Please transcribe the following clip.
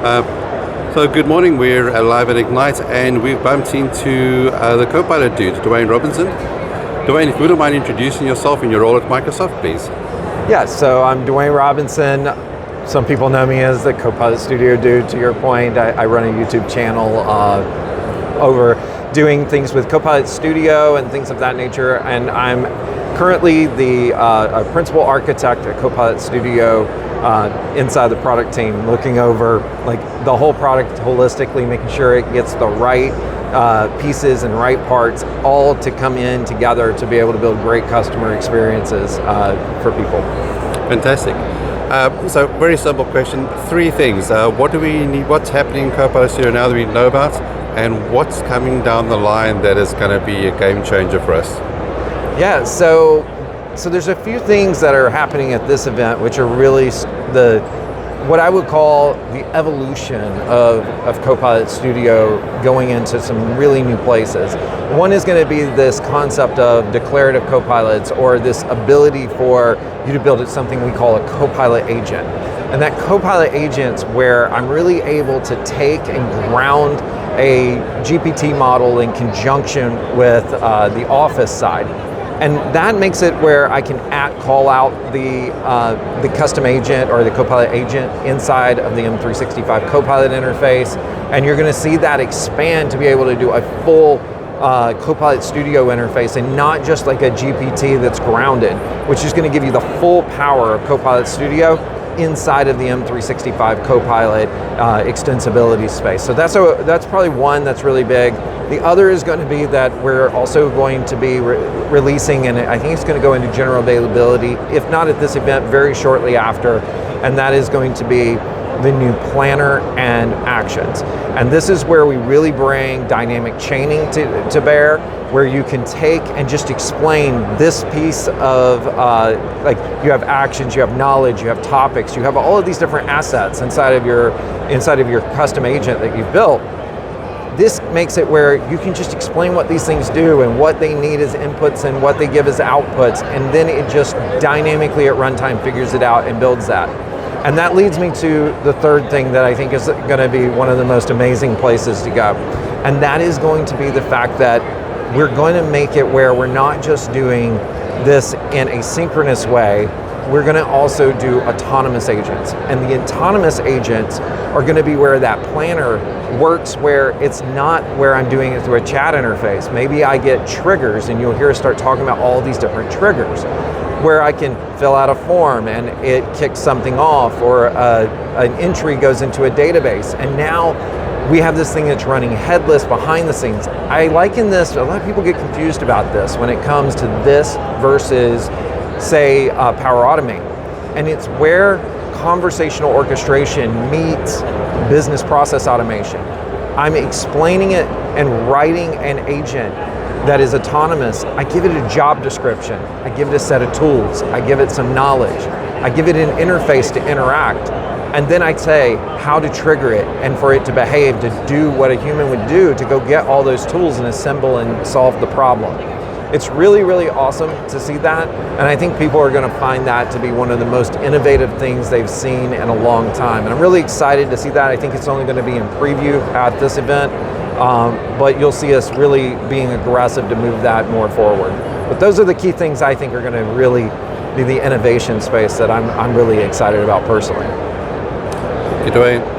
So good morning, we're live at Ignite and we've bumped into the Copilot dude, Dwayne Robinson. Dwayne, if you wouldn't mind introducing yourself and your role at Microsoft, please. Yeah, so I'm Dwayne Robinson. Some people know me as the Copilot Studio dude, to your point. I run a YouTube channel over doing things with Copilot Studio and things of that nature, and I'm currently the principal architect at Copilot Studio inside the product team, looking over like the whole product holistically, making sure it gets the right pieces and right parts all to come in together to be able to build great customer experiences for people. Fantastic. So very simple question, three things. What do we need, what's happening in Copilot Studio now that we know about, and what's coming down the line that is going to be a game changer for us? Yeah, so there's a few things that are happening at this event which are really what I would call the evolution of Copilot Studio going into some really new places. One is going to be this concept of declarative copilots, or this ability for you to build something we call a copilot agent. And that copilot agent's where I'm really able to take and ground a GPT model in conjunction with the Office side. And that makes it where I can call out the custom agent or the Copilot agent inside of the M365 Copilot interface. And you're going to see that expand to be able to do a full Copilot Studio interface, and not just like a GPT that's grounded, which is going to give you the full power of Copilot Studio inside of the M365 Copilot extensibility space. So that's probably one that's really big. The other is going to be that we're also going to be releasing, and I think it's going to go into general availability, if not at this event, very shortly after, and that is going to be the new planner and actions. And this is where we really bring dynamic chaining to bear, where you can take and just explain this piece of, like you have actions, you have knowledge, you have topics, you have all of these different assets inside of your custom agent that you've built. This makes it where you can just explain what these things do and what they need as inputs and what they give as outputs, and then it just dynamically at runtime figures it out and builds that. And that leads me to the third thing that I think is going to be one of the most amazing places to go. And that is going to be the fact that we're going to make it where we're not just doing this in a synchronous way, we're going to also do autonomous agents. And the autonomous agents are going to be where that planner works, where it's not where I'm doing it through a chat interface. Maybe I get triggers, and you'll hear us start talking about all these different triggers, where I can fill out a form and it kicks something off, or an entry goes into a database. And now we have this thing that's running headless behind the scenes. I liken this, a lot of people get confused about this when it comes to this versus, say, Power Automate. And it's where conversational orchestration meets business process automation. I'm explaining it and writing an agent that is autonomous. I give it a job description, I give it a set of tools, I give it some knowledge, I give it an interface to interact, and then I say how to trigger it and for it to behave, to do what a human would do, to go get all those tools and assemble and solve the problem. It's really, really awesome to see that, and I think people are going to find that to be one of the most innovative things they've seen in a long time. And I'm really excited to see that. I think it's only going to be in preview at this event, but you'll see us really being aggressive to move that more forward. But those are the key things I think are going to really be the innovation space that I'm really excited about personally. Thank you, Dwayne.